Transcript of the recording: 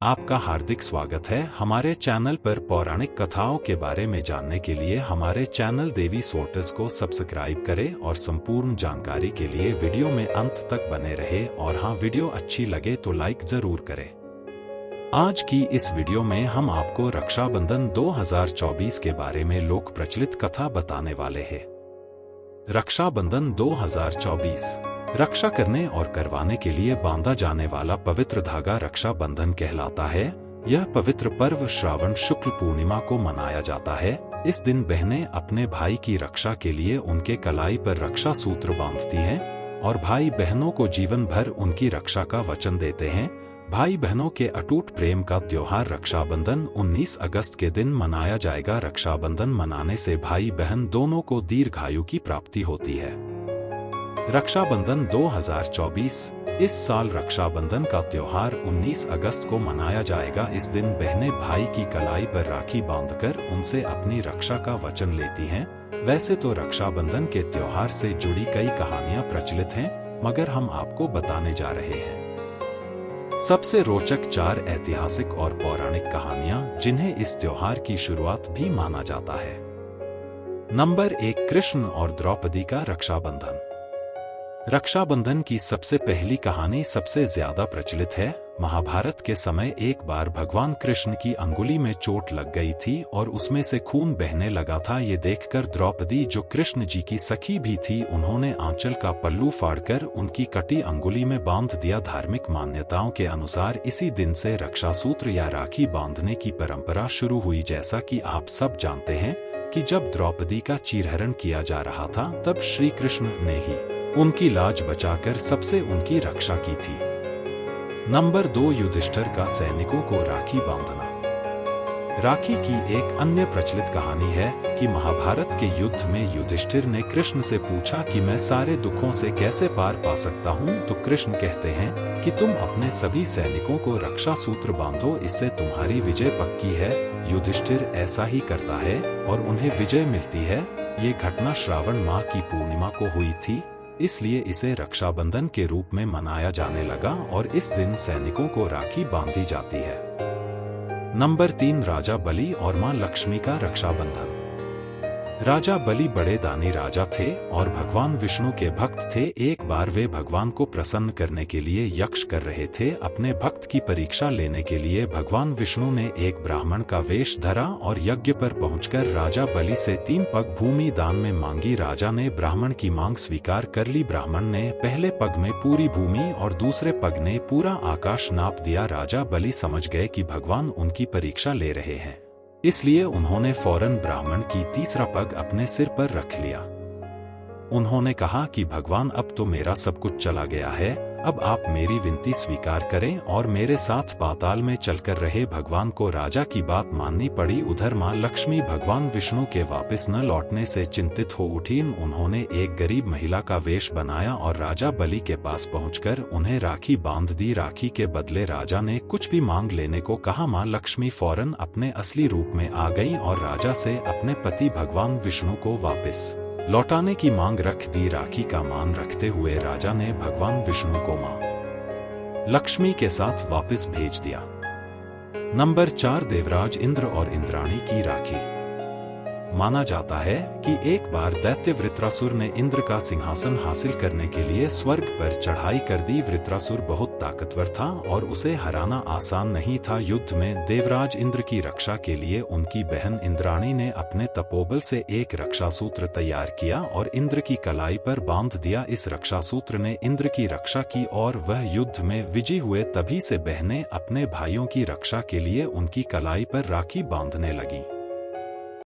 आपका हार्दिक स्वागत है हमारे चैनल पर। पौराणिक कथाओं के बारे में जानने के लिए हमारे चैनल देवी सोर्ट्स को सब्सक्राइब करें और संपूर्ण जानकारी के लिए वीडियो में अंत तक बने रहे। और हाँ, वीडियो अच्छी लगे तो लाइक जरूर करें। आज की इस वीडियो में हम आपको रक्षाबंधन 2024 के बारे में लोक प्रचलित कथा बताने वाले हैं। रक्षाबंधन 2024 रक्षा करने और करवाने के लिए बांधा जाने वाला पवित्र धागा रक्षाबंधन कहलाता है। यह पवित्र पर्व श्रावण शुक्ल पूर्णिमा को मनाया जाता है। इस दिन बहनें अपने भाई की रक्षा के लिए उनके कलाई पर रक्षा सूत्र बांधती हैं और भाई बहनों को जीवन भर उनकी रक्षा का वचन देते हैं। भाई बहनों के अटूट प्रेम का त्योहार रक्षाबंधन 19 अगस्त के दिन मनाया जाएगा। रक्षाबंधन मनाने से भाई बहन दोनों को दीर्घायु की प्राप्ति होती है। रक्षाबंधन 2024 इस साल रक्षाबंधन का त्योहार 19 अगस्त को मनाया जाएगा। इस दिन बहनें भाई की कलाई पर राखी बांधकर उनसे अपनी रक्षा का वचन लेती हैं। वैसे तो रक्षाबंधन के त्योहार से जुड़ी कई कहानियां प्रचलित हैं, मगर हम आपको बताने जा रहे हैं सबसे रोचक 4 ऐतिहासिक और पौराणिक कहानियां जिन्हें इस त्योहार की शुरुआत भी माना जाता है। नंबर 1, कृष्ण और द्रौपदी का रक्षाबंधन। रक्षाबंधन की सबसे पहली कहानी सबसे ज्यादा प्रचलित है। महाभारत के समय एक बार भगवान कृष्ण की अंगुली में चोट लग गई थी और उसमें से खून बहने लगा था। ये देखकर द्रौपदी, जो कृष्ण जी की सखी भी थी, उन्होंने आंचल का पल्लू फाड़कर उनकी कटी अंगुली में बांध दिया। धार्मिक मान्यताओं के अनुसार इसी दिन से रक्षासूत्र या राखी बांधने की परंपरा शुरू हुई। जैसा कि आप सब जानते हैं कि जब द्रौपदी का चीरहरण किया जा रहा था, तब श्री कृष्ण ने ही उनकी लाज बचाकर सबसे उनकी रक्षा की थी। नंबर 2, युधिष्ठिर का सैनिकों को राखी बांधना। राखी की एक अन्य प्रचलित कहानी है कि महाभारत के युद्ध में युधिष्ठिर ने कृष्ण से पूछा कि मैं सारे दुखों से कैसे पार पा सकता हूँ। तो कृष्ण कहते हैं कि तुम अपने सभी सैनिकों को रक्षा सूत्र बांधो, इससे तुम्हारी विजय पक्की है। युधिष्ठिर ऐसा ही करता है और उन्हें विजय मिलती है। ये घटना श्रावण माह की पूर्णिमा को हुई थी, इसलिए इसे रक्षाबंधन के रूप में मनाया जाने लगा और इस दिन सैनिकों को राखी बांधी जाती है। नंबर 3, राजा बलि और मां लक्ष्मी का रक्षाबंधन। राजा बलि बड़े दानी राजा थे और भगवान विष्णु के भक्त थे। एक बार वे भगवान को प्रसन्न करने के लिए यज्ञ कर रहे थे। अपने भक्त की परीक्षा लेने के लिए भगवान विष्णु ने एक ब्राह्मण का वेश धरा और यज्ञ पर पहुंचकर राजा बलि से 3 पग भूमि दान में मांगी। राजा ने ब्राह्मण की मांग स्वीकार कर ली। ब्राह्मण ने पहले पग में पूरी भूमि और दूसरे पग ने पूरा आकाश नाप दिया। राजा बलि समझ गए कि भगवान उनकी परीक्षा ले रहे हैं, इसलिए उन्होंने फौरन ब्राह्मण की तीसरा पग अपने सिर पर रख लिया। उन्होंने कहा कि भगवान, अब तो मेरा सब कुछ चला गया है, अब आप मेरी विनती स्वीकार करें और मेरे साथ पाताल में चलकर रहे। भगवान को राजा की बात माननी पड़ी। उधर मां लक्ष्मी भगवान विष्णु के वापस न लौटने से चिंतित हो उठी। उन्होंने एक गरीब महिला का वेश बनाया और राजा बलि के पास पहुंचकर उन्हें राखी बांध दी। राखी के बदले राजा ने कुछ भी मांग लेने को कहा। मां लक्ष्मी फौरन अपने असली रूप में आ गई और राजा से अपने पति भगवान विष्णु को वापस लौटाने की मांग रख दी। राखी का मान रखते हुए राजा ने भगवान विष्णु को मां लक्ष्मी के साथ वापस भेज दिया। नंबर 4, देवराज इंद्र और इंद्राणी की राखी। माना जाता है कि एक बार दैत्य वृत्रासुर ने इंद्र का सिंहासन हासिल करने के लिए स्वर्ग पर चढ़ाई कर दी। वृत्रासुर बहुत ताकतवर था और उसे हराना आसान नहीं था। युद्ध में देवराज इंद्र की रक्षा के लिए उनकी बहन इंद्राणी ने अपने तपोबल से एक रक्षासूत्र तैयार किया और इंद्र की कलाई पर बांध दिया। इस रक्षासूत्र ने इंद्र की रक्षा की और वह युद्ध में विजयी हुए। तभी से बहनें अपने भाइयों की रक्षा के लिए उनकी कलाई पर राखी बांधने लगीं।